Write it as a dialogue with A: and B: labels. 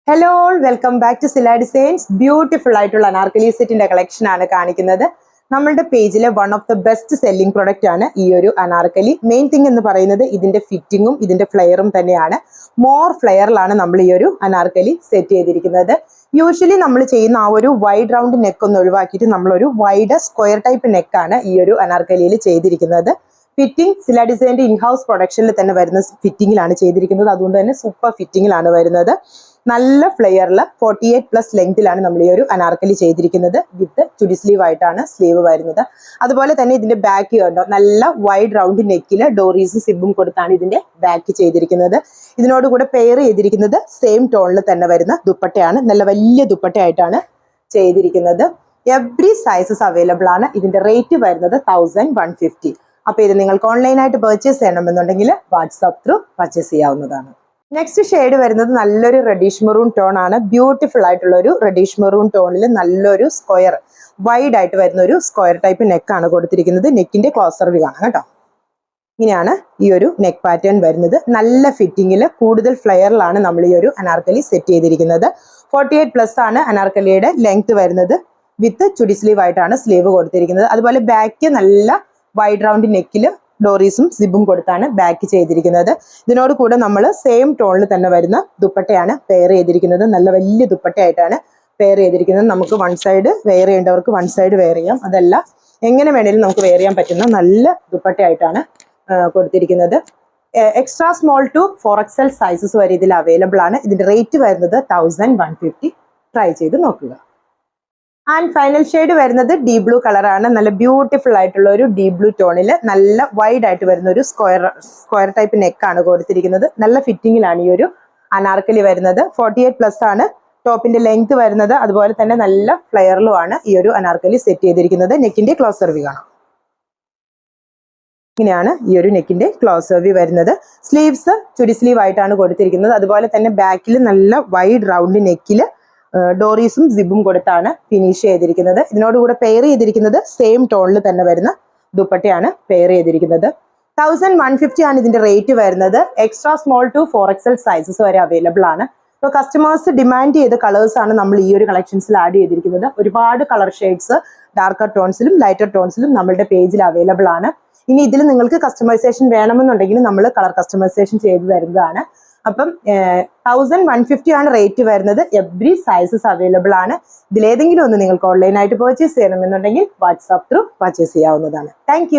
A: Hello welcome back to Sila designs. Beautiful ആയിട്ടുള്ള അനാർക്കലി സെറ്റിന്റെ collection ആണ് കാണിക്കുന്നത്. നമ്മളുടെ പേജിലെ one of the best selling product ആണ് ഈ ഒരു അനാർക്കലി. മെയിൻ തിങ് എന്ന് പറയുന്നത് ഇതിന്റെ ഫിറ്റിങ്ങും ഇതിന്റെ ഫ്ലെയറും തന്നെയാണ്. മോർ ഫ്ലെയറിലാണ് നമ്മൾ ഈ ഒരു അനാർക്കലി സെറ്റ് ചെയ്തിരിക്കുന്നത്. യൂഷ്വലി നമ്മൾ ചെയ്യുന്ന ആ ഒരു വൈഡ് റൗണ്ട് നെക്ക് ഒന്ന് ഒഴിവാക്കിയിട്ട് നമ്മളൊരു വൈഡ് സ്ക്വയർ ടൈപ്പ് നെക്കാണ് ഈ ഒരു അനാർക്കലിയിൽ ചെയ്തിരിക്കുന്നത്. ഫിറ്റിംഗ് സില ഡിസൈൻ്റെ ഇൻഹൗസ് പ്രൊഡക്ഷനിൽ തന്നെ വരുന്ന ഫിറ്റിങ്ങിലാണ് ചെയ്തിരിക്കുന്നത്. അതുകൊണ്ട് തന്നെ സൂപ്പർ ഫിറ്റിങ്ങിലാണ് വരുന്നത്. നല്ല ഫ്ലെയറിൽ 48+ ലെങ്തിലാണ് നമ്മൾ ഈ ഒരു അനാർക്കലി ചെയ്തിരിക്കുന്നത്. വിത്ത് ചുടി സ്ലീവ് ആയിട്ടാണ് സ്ലീവ് വരുന്നത്. അതുപോലെ തന്നെ ഇതിന്റെ ബാക്ക് കണ്ടോ, നല്ല വൈഡ് റൗണ്ട് നെക്കിൽ ഡോറീസും സിബും കൊടുത്താണ് ഇതിന്റെ ബാക്ക് ചെയ്തിരിക്കുന്നത്. ഇതിനോടുകൂടെ പെയർ ചെയ്തിരിക്കുന്നത് സെയിം ടോണിൽ തന്നെ വരുന്ന ദുപ്പട്ടയാണ്. നല്ല വലിയ ദുപ്പട്ടയായിട്ടാണ് ചെയ്തിരിക്കുന്നത്. എവറി സൈസസ് അവൈലബിൾ ആണ്. ഇതിന്റെ റേറ്റ് വരുന്നത് 1150. അപ്പോൾ ഇത് നിങ്ങൾക്ക് ഓൺലൈനായിട്ട് പർച്ചേസ് ചെയ്യണമെന്നുണ്ടെങ്കിൽ വാട്സാപ്പ് ത്രൂ പർച്ചേസ് ചെയ്യാവുന്നതാണ്. നെക്സ്റ്റ് ഷെയ്ഡ് വരുന്നത് നല്ലൊരു റെഡിഷ് മെറൂൺ ടോൺ ആണ്. ബ്യൂട്ടിഫുൾ ആയിട്ടുള്ള ഒരു റെഡിഷ് മെറൂൺ ടോണിൽ നല്ലൊരു സ്ക്വയർ വൈഡ് ആയിട്ട് വരുന്ന ഒരു സ്ക്വയർ ടൈപ്പ് നെക്കാണ് കൊടുത്തിരിക്കുന്നത്. നെക്കിന്റെ ക്ലോസർ വ്യൂ ആണ് കേട്ടോ. ഇങ്ങനെയാണ് ഈ ഒരു നെക്ക് പാറ്റേൺ വരുന്നത്. നല്ല ഫിറ്റിങ്ങിൽ കൂടുതൽ ഫ്ലെയറിലാണ് നമ്മൾ ഈ ഒരു അനാർക്കലി സെറ്റ് ചെയ്തിരിക്കുന്നത്. 48+ ആണ് അനാർക്കലിയുടെ ലെങ്ത് വരുന്നത്. വിത്ത് ചുടി സ്ലീവ് ആയിട്ടാണ് സ്ലീവ് കൊടുത്തിരിക്കുന്നത്. അതുപോലെ ബാക്ക് നല്ല വൈഡ് റൗണ്ട് നെക്കിൽ ഡോറീസും സിബും കൊടുത്താണ് ബാക്ക് ചെയ്തിരിക്കുന്നത്. ഇതിനോട് കൂടെ നമ്മൾ സെയിം ടോണിൽ തന്നെ വരുന്ന ദുപ്പട്ടയാണ് പെയർ ചെയ്തിരിക്കുന്നത്. നല്ല വലിയ ദുപ്പട്ടയായിട്ടാണ് പെയർ ചെയ്തിരിക്കുന്നത്. നമുക്ക് വൺ സൈഡ് വെയർ ചെയ്യേണ്ടവർക്ക് വൺ സൈഡ് വെയർ ചെയ്യാം. അതല്ല എങ്ങനെ വേണേലും നമുക്ക് വെയർ ചെയ്യാൻ പറ്റുന്ന നല്ല ദുപ്പട്ടയായിട്ടാണ് കൊടുത്തിരിക്കുന്നത്. Extra small to 4XL sizes വരെ ഇതിൽ അവൈലബിൾ ആണ്. ഇതിന്റെ റേറ്റ് വരുന്നത് 1150. ട്രൈ ചെയ്ത് നോക്കുക. ആൻഡ് ഫൈനൽ ഷെയ്ഡ് വരുന്നത് ഡീ ബ്ലൂ കളറാണ്. നല്ല ബ്യൂട്ടിഫുൾ ആയിട്ടുള്ള ഒരു ഡീ ബ്ലൂ ടോണിൽ നല്ല വൈഡ് ആയിട്ട് വരുന്ന ഒരു സ്ക്വയർ ടൈപ്പ് നെക്കാണ് കൊടുത്തിരിക്കുന്നത്. നല്ല ഫിറ്റിങ്ങിലാണ് ഈ ഒരു അനാർക്കലി വരുന്നത്. 48+ ആണ് ടോപ്പിന്റെ ലെങ്ത് വരുന്നത്. അതുപോലെ തന്നെ നല്ല ഫ്ലെയറിലുമാണ് ഈ ഒരു അനാർക്കലി സെറ്റ് ചെയ്തിരിക്കുന്നത്. നെക്കിന്റെ ക്ലോസർ വ്യൂ ആണ്. ഇങ്ങനെയാണ് ഈ ഒരു നെക്കിന്റെ ക്ലോസർ വ്യൂ വരുന്നത്. സ്ലീവ്സ് ചുടി സ്ലീവ് ആയിട്ടാണ് കൊടുത്തിരിക്കുന്നത്. അതുപോലെ തന്നെ ബാക്കിൽ നല്ല വൈഡ് റൗണ്ട് നെക്കിൽ ഡോറീസും സിബും കൊടുത്താണ് ഫിനിഷ് ചെയ്തിരിക്കുന്നത്. ഇതിനോടുകൂടെ പെയർ ചെയ്തിരിക്കുന്നത് സെയിം ടോണിൽ തന്നെ വരുന്ന ദുപ്പട്ടയാണ് പെയർ ചെയ്തിരിക്കുന്നത്. 1150 ആണ് ഇതിന്റെ റേറ്റ് വരുന്നത്. Extra small to 4XL sizes വരെ അവൈലബിൾ ആണ്. ഇപ്പോൾ കസ്റ്റമേഴ്സ് ഡിമാൻഡ് ചെയ്ത കളേഴ്സ് ആണ് നമ്മൾ ഈ ഒരു കളക്ഷൻസിൽ ആഡ് ചെയ്തിരിക്കുന്നത്. ഒരുപാട് കളർ ഷെയ്ഡ്സ് ഡാർക്കർ ടോൺസിലും ലൈറ്റർ ടോൺസിലും നമ്മളുടെ പേജിൽ അവൈലബിൾ ആണ്. ഇനി ഇതിൽ നിങ്ങൾക്ക് കസ്റ്റമൈസേഷൻ വേണമെന്നുണ്ടെങ്കിൽ നമ്മൾ കളർ കസ്റ്റമൈസേഷൻ ചെയ്തു തരുന്നതാണ്. അപ്പം 1150 ആണ് റേറ്റ് വരുന്നത്. എവറി സൈസസ് അവൈലബിൾ ആണ്. ഇതിലേതെങ്കിലും ഒന്ന് നിങ്ങൾക്ക് ഓൺലൈനായിട്ട് പർച്ചേസ് ചെയ്യണമെന്നുണ്ടെങ്കിൽ വാട്സാപ്പ് ത്രൂ പർച്ചേസ് ചെയ്യാവുന്നതാണ്. താങ്ക്